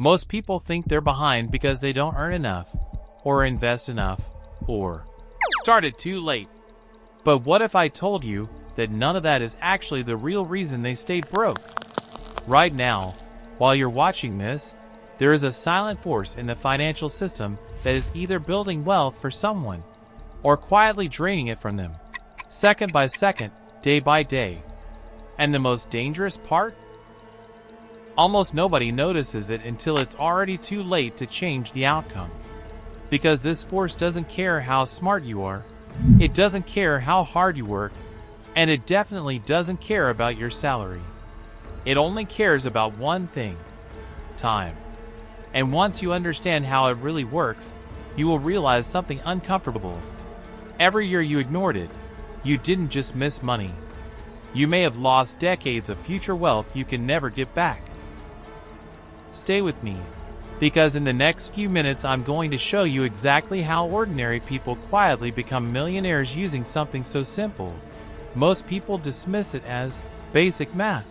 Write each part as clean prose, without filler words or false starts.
Most people think they're behind because they don't earn enough, or invest enough, or started too late. But what if I told you that none of that is actually the real reason they stayed broke? Right now, while you're watching this, there is a silent force in the financial system that is either building wealth for someone or quietly draining it from them, second by second, day by day. And the most dangerous part? Almost nobody notices it until it's already too late to change the outcome. Because this force doesn't care how smart you are, it doesn't care how hard you work, and it definitely doesn't care about your salary. It only cares about one thing: time. And once you understand how it really works, you will realize something uncomfortable. Every year you ignored it, you didn't just miss money. You may have lost decades of future wealth you can never get back. Stay with me, because in the next few minutes I'm going to show you exactly how ordinary people quietly become millionaires using something so simple. Most people dismiss it as basic math.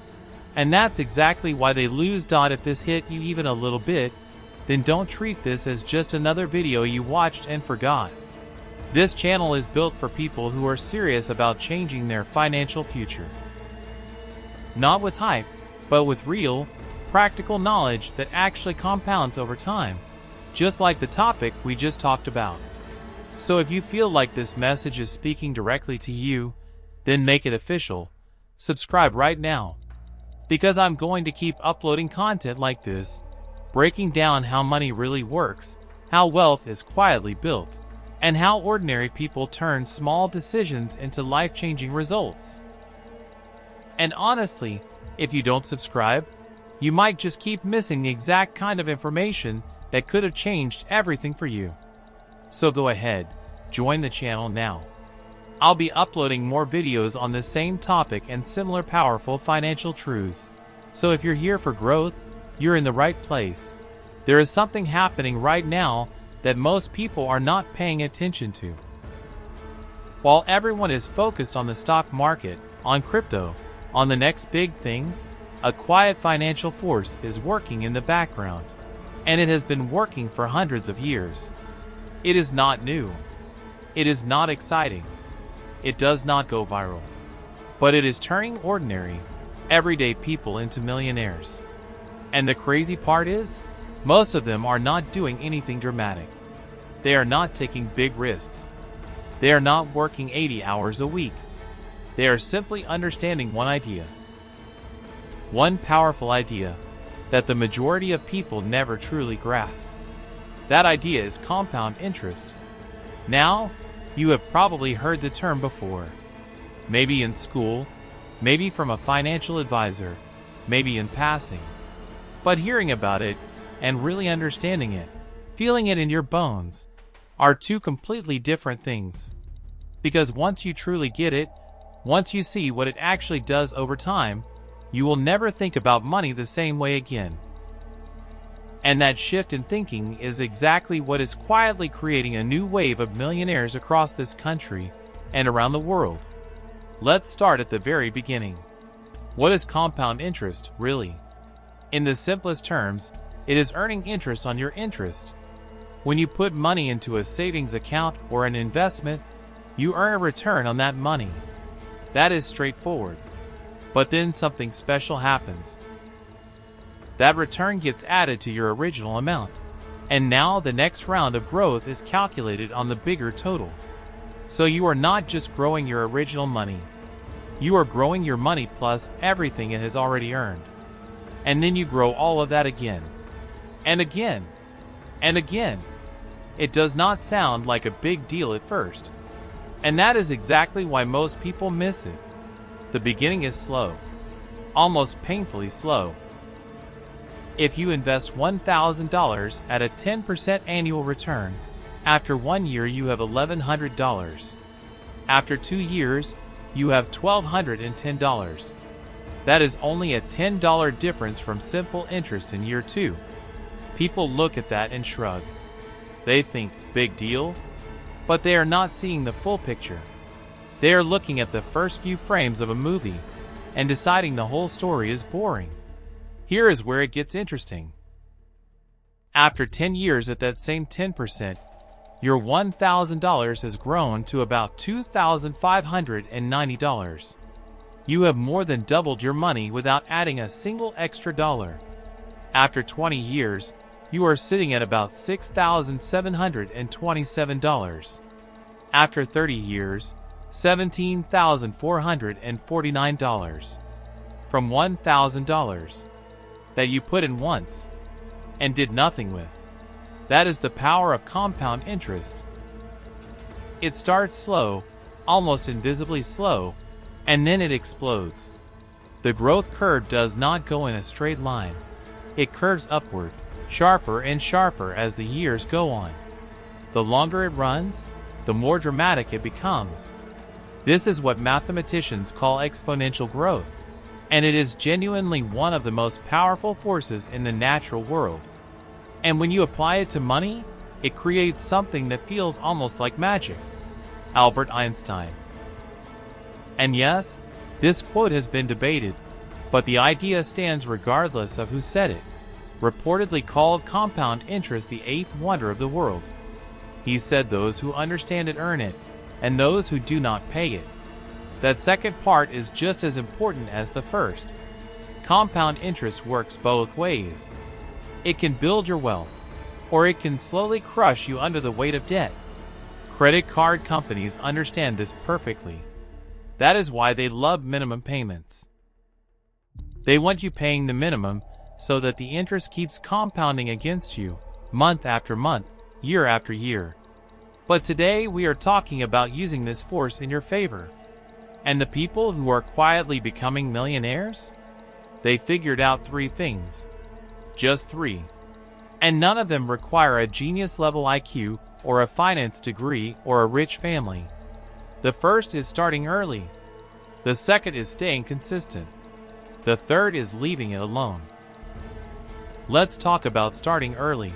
And that's exactly why they lose. If this hit you even a little bit, then don't treat this as just another video you watched and forgot. This channel is built for people who are serious about changing their financial future. Not with hype, but with real, practical knowledge that actually compounds over time, just like the topic we just talked about. So if you feel like this message is speaking directly to you, then make it official. Subscribe right now, because I'm going to keep uploading content like this, breaking down how money really works, how wealth is quietly built, and how ordinary people turn small decisions into life-changing results. And honestly, if you don't subscribe, you might just keep missing the exact kind of information that could have changed everything for you. So go ahead, join the channel now. I'll be uploading more videos on this same topic and similar powerful financial truths. So if you're here for growth, you're in the right place. There is something happening right now that most people are not paying attention to. While everyone is focused on the stock market, on crypto, on the next big thing, a quiet financial force is working in the background, and it has been working for hundreds of years. It is not new. It is not exciting. It does not go viral. But it is turning ordinary, everyday people into millionaires. And the crazy part is, most of them are not doing anything dramatic. They are not taking big risks. They are not working 80 hours a week. They are simply understanding one idea. One powerful idea that the majority of people never truly grasp. That idea is compound interest. Now, you have probably heard the term before. Maybe in school, maybe from a financial advisor, maybe in passing. But hearing about it and really understanding it, feeling it in your bones, are two completely different things. Because once you truly get it, once you see what it actually does over time, you will never think about money the same way again. And that shift in thinking is exactly what is quietly creating a new wave of millionaires across this country and around the world. Let's start at the very beginning. What is compound interest, really? In the simplest terms, it is earning interest on your interest. When you put money into a savings account or an investment, you earn a return on that money. That is straightforward. But then something special happens. That return gets added to your original amount. And now the next round of growth is calculated on the bigger total. So you are not just growing your original money. You are growing your money plus everything it has already earned. And then you grow all of that again. And again. And again. It does not sound like a big deal at first. And that is exactly why most people miss it. The beginning is slow. Almost painfully slow. If you invest $1,000 at a 10% annual return, after 1 year you have $1,100. After 2 years, you have $1,210. That is only a $10 difference from simple interest in year 2. People look at that and shrug. They think, big deal? But they are not seeing the full picture. They are looking at the first few frames of a movie and deciding the whole story is boring. Here is where it gets interesting. After 10 years at that same 10%, your $1,000 has grown to about $2,590. You have more than doubled your money without adding a single extra dollar. After 20 years, you are sitting at about $6,727. After 30 years, $17,449 from $1,000 that you put in once and did nothing with. That is the power of compound interest. It starts slow, almost invisibly slow, and then it explodes. The growth curve does not go in a straight line. It curves upward, sharper and sharper as the years go on. The longer it runs, the more dramatic it becomes. This is what mathematicians call exponential growth, and it is genuinely one of the most powerful forces in the natural world. And when you apply it to money, it creates something that feels almost like magic. Albert Einstein. And yes, this quote has been debated, but the idea stands regardless of who said it. Reportedly called compound interest the eighth wonder of the world. He said those who understand it earn it, and those who do not pay it. That second part is just as important as the first. Compound interest works both ways. It can build your wealth, or it can slowly crush you under the weight of debt. Credit card companies understand this perfectly. That is why they love minimum payments. They want you paying the minimum so that the interest keeps compounding against you, month after month, year after year. But today we are talking about using this force in your favor. And the people who are quietly becoming millionaires? They figured out 3 things. Just 3. And none of them require a genius-level IQ or a finance degree or a rich family. The first is starting early. The second is staying consistent. The third is leaving it alone. Let's talk about starting early,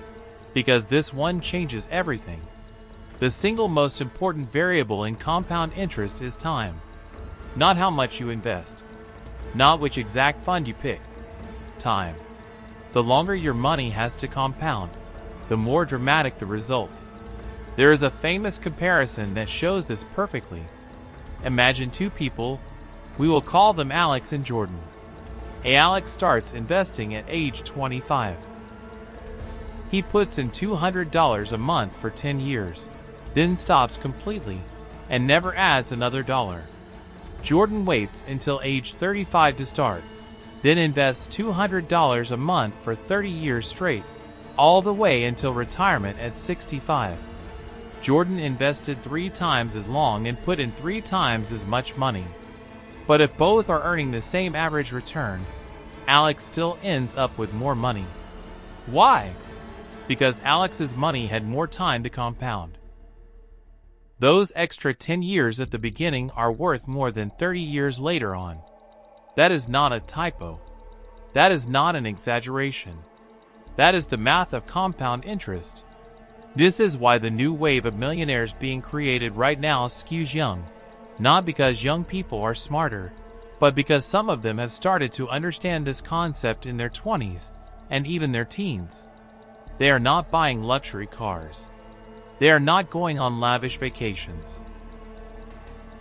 because this one changes everything. The single most important variable in compound interest is time. Not how much you invest. Not which exact fund you pick. Time. The longer your money has to compound, the more dramatic the result. There is a famous comparison that shows this perfectly. Imagine 2 people. We will call them Alex and Jordan. Alex starts investing at age 25. He puts in $200 a month for 10 years, then stops completely and never adds another dollar. Jordan waits until age 35 to start, then invests $200 a month for 30 years straight, all the way until retirement at 65. Jordan invested 3 times as long and put in 3 times as much money. But if both are earning the same average return, Alex still ends up with more money. Why? Because Alex's money had more time to compound. Those extra 10 years at the beginning are worth more than 30 years later on. That is not a typo. That is not an exaggeration. That is the math of compound interest. This is why the new wave of millionaires being created right now skews young. Not because young people are smarter, but because some of them have started to understand this concept in their 20s and even their teens. They are not buying luxury cars. They are not going on lavish vacations.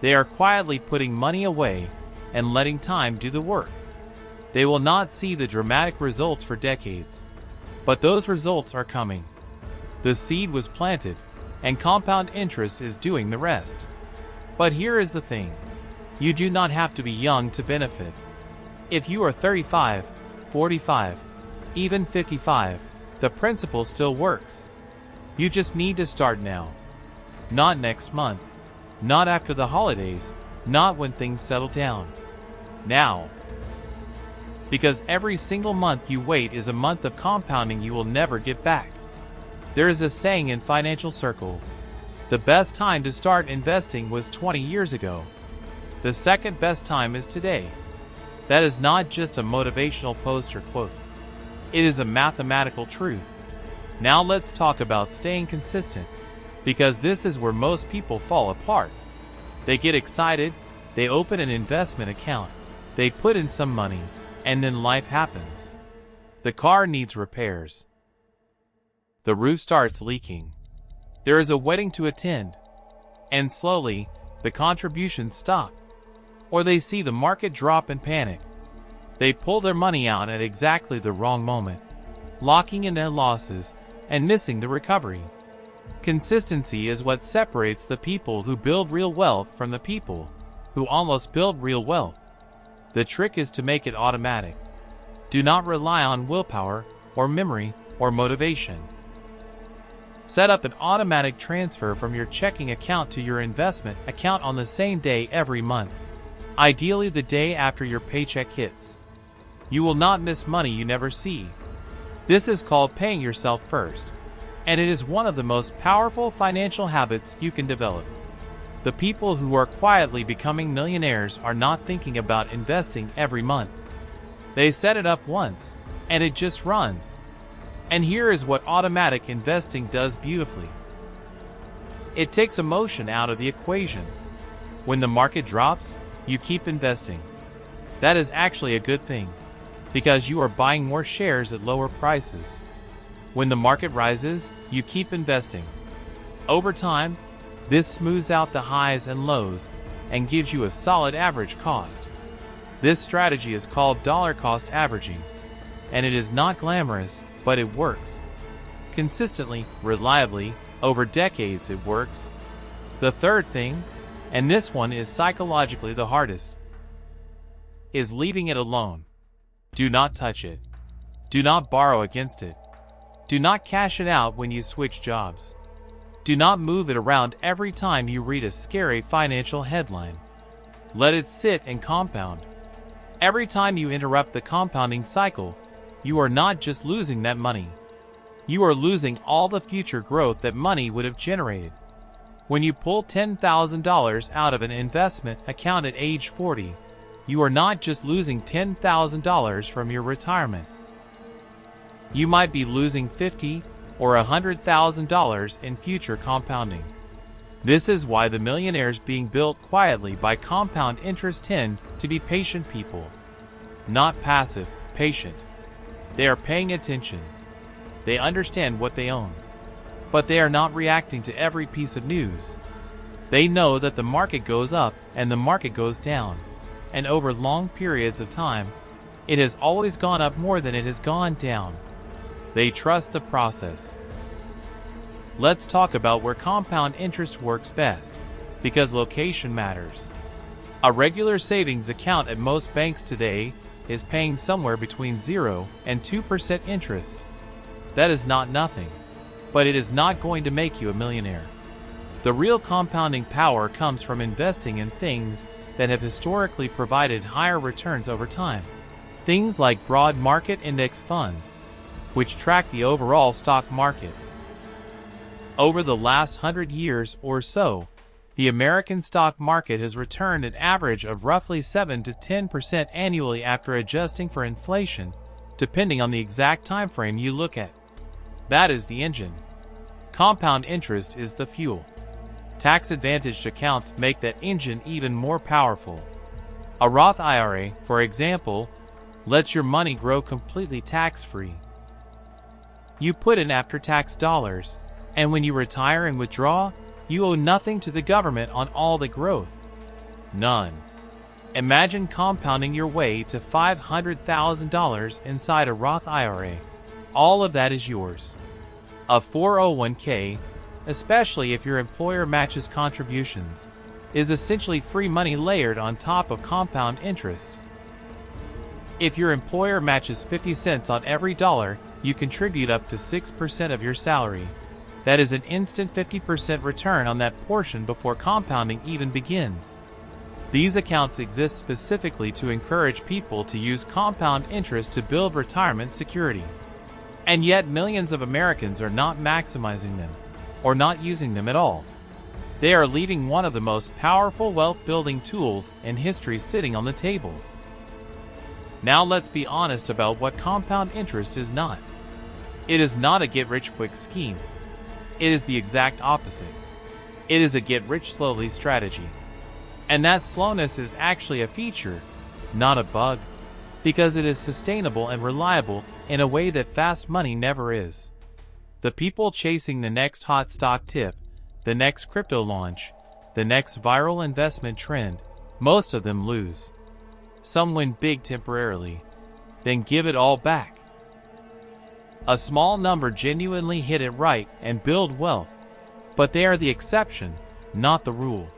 They are quietly putting money away and letting time do the work. They will not see the dramatic results for decades, but those results are coming. The seed was planted, and compound interest is doing the rest. But here is the thing. You do not have to be young to benefit. If you are 35, 45, even 55, the principle still works. You just need to start now. Not next month. Not after the holidays. Not when things settle down. Now. Because every single month you wait is a month of compounding you will never get back. There is a saying in financial circles. The best time to start investing was 20 years ago. The second best time is today. That is not just a motivational poster quote. It is a mathematical truth. Now let's talk about staying consistent, because this is where most people fall apart. They get excited, they open an investment account, they put in some money, and then life happens. The car needs repairs. The roof starts leaking. There is a wedding to attend. And slowly, the contributions stop. Or they see the market drop and panic. They pull their money out at exactly the wrong moment, locking in their losses and missing the recovery. Consistency is what separates the people who build real wealth from the people who almost build real wealth. The trick is to make it automatic. Do not rely on willpower or memory or motivation. Set up an automatic transfer from your checking account to your investment account on the same day every month, ideally the day after your paycheck hits. You will not miss money you never see. This is called paying yourself first, and it is one of the most powerful financial habits you can develop. The people who are quietly becoming millionaires are not thinking about investing every month. They set it up once, and it just runs. And here is what automatic investing does beautifully. It takes emotion out of the equation. When the market drops, you keep investing. That is actually a good thing, because you are buying more shares at lower prices. When the market rises, you keep investing. Over time, this smooths out the highs and lows and gives you a solid average cost. This strategy is called dollar cost averaging, and it is not glamorous, but it works. Consistently, reliably, over decades it works. The third thing, and this one is psychologically the hardest, is leaving it alone. Do not touch it. Do not borrow against it. Do not cash it out when you switch jobs. Do not move it around every time you read a scary financial headline. Let it sit and compound. Every time you interrupt the compounding cycle, you are not just losing that money. You are losing all the future growth that money would have generated. When you pull $10,000 out of an investment account at age 40, you are not just losing $10,000 from your retirement. You might be losing $50,000 or $100,000 in future compounding. This is why the millionaires being built quietly by compound interest tend to be patient people. Not passive, patient. They are paying attention. They understand what they own. But they are not reacting to every piece of news. They know that the market goes up and the market goes down. And over long periods of time, it has always gone up more than it has gone down. They trust the process. Let's talk about where compound interest works best, because location matters. A regular savings account at most banks today is paying somewhere between 0 and 2% interest. That is not nothing, but it is not going to make you a millionaire. The real compounding power comes from investing in things that have historically provided higher returns over time. Things like broad market index funds, which track the overall stock market. Over the last 100 years or so, the American stock market has returned an average of roughly 7 to 10% annually after adjusting for inflation, depending on the exact time frame you look at. That is the engine. Compound interest is the fuel. Tax-advantaged accounts make that engine even more powerful. A Roth IRA, for example, lets your money grow completely tax-free. You put in after-tax dollars, and when you retire and withdraw, you owe nothing to the government on all the growth. None. Imagine compounding your way to $500,000 inside a Roth IRA. All of that is yours. A 401k, especially if your employer matches contributions, is essentially free money layered on top of compound interest. If your employer matches 50 cents on every dollar, you contribute up to 6% of your salary. That is an instant 50% return on that portion before compounding even begins. These accounts exist specifically to encourage people to use compound interest to build retirement security. And yet millions of Americans are not maximizing them, or not using them at all. They are leaving one of the most powerful wealth-building tools in history sitting on the table. Now let's be honest about what compound interest is not. It is not a get-rich-quick scheme. It is the exact opposite. It is a get-rich-slowly strategy. And that slowness is actually a feature, not a bug, because it is sustainable and reliable in a way that fast money never is. The people chasing the next hot stock tip, the next crypto launch, the next viral investment trend, most of them lose. Some win big temporarily, then give it all back. A small number genuinely hit it right and build wealth, but they are the exception, not the rule.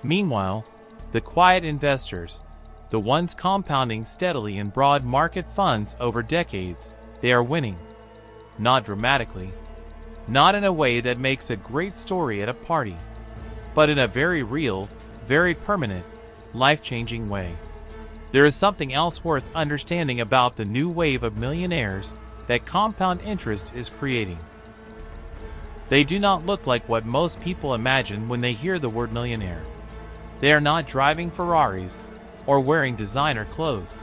Meanwhile, the quiet investors, the ones compounding steadily in broad market funds over decades, they are winning. Not dramatically, not in a way that makes a great story at a party, but in a very real, very permanent, life-changing way. There is something else worth understanding about the new wave of millionaires that compound interest is creating. They do not look like what most people imagine when they hear the word millionaire. They are not driving Ferraris or wearing designer clothes.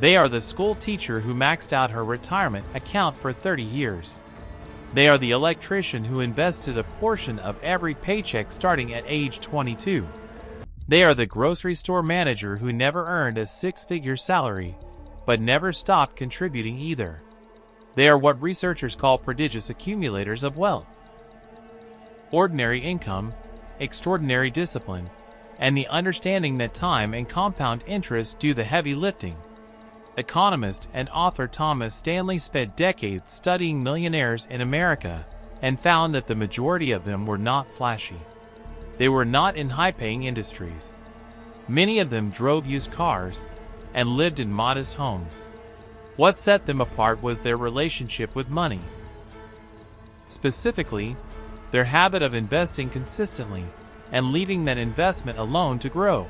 They are the school teacher who maxed out her retirement account for 30 years. They are the electrician who invested a portion of every paycheck starting at age 22. They are the grocery store manager who never earned a six-figure salary, but never stopped contributing either. They are what researchers call prodigious accumulators of wealth. Ordinary income, extraordinary discipline, and the understanding that time and compound interest do the heavy lifting. Economist and author Thomas Stanley spent decades studying millionaires in America and found that the majority of them were not flashy. They were not in high-paying industries. Many of them drove used cars and lived in modest homes. What set them apart was their relationship with money. Specifically, their habit of investing consistently and leaving that investment alone to grow.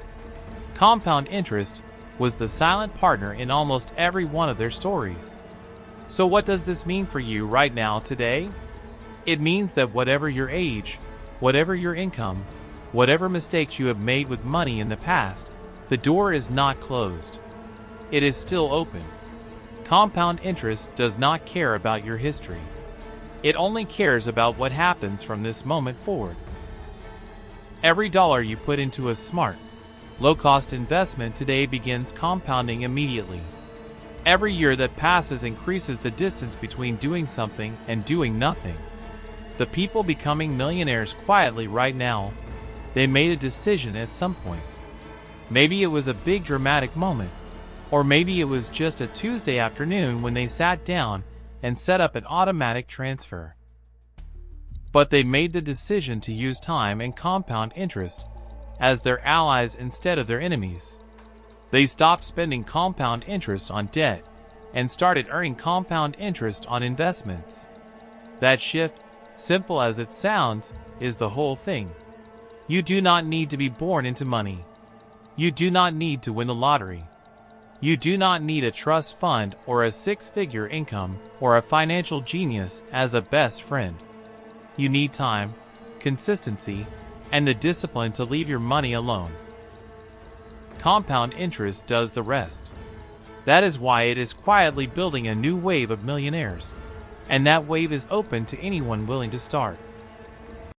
Compound interest was the silent partner in almost every one of their stories. So what does this mean for you right now today? It means that whatever your age, whatever your income, whatever mistakes you have made with money in the past, the door is not closed. It is still open. Compound interest does not care about your history. It only cares about what happens from this moment forward. Every dollar you put into a smart, low-cost investment today begins compounding immediately. Every year that passes increases the distance between doing something and doing nothing. The people becoming millionaires quietly right now, they made a decision at some point. Maybe it was a big dramatic moment, or maybe it was just a Tuesday afternoon when they sat down and set up an automatic transfer. But they made the decision to use time and compound interest as their allies instead of their enemies. They stopped spending compound interest on debt and started earning compound interest on investments. That shift, simple as it sounds, is the whole thing. You do not need to be born into money. You do not need to win the lottery. You do not need a trust fund or a six-figure income or a financial genius as a best friend. You need time, consistency, and the discipline to leave your money alone. Compound interest does the rest. That is why it is quietly building a new wave of millionaires, and that wave is open to anyone willing to start.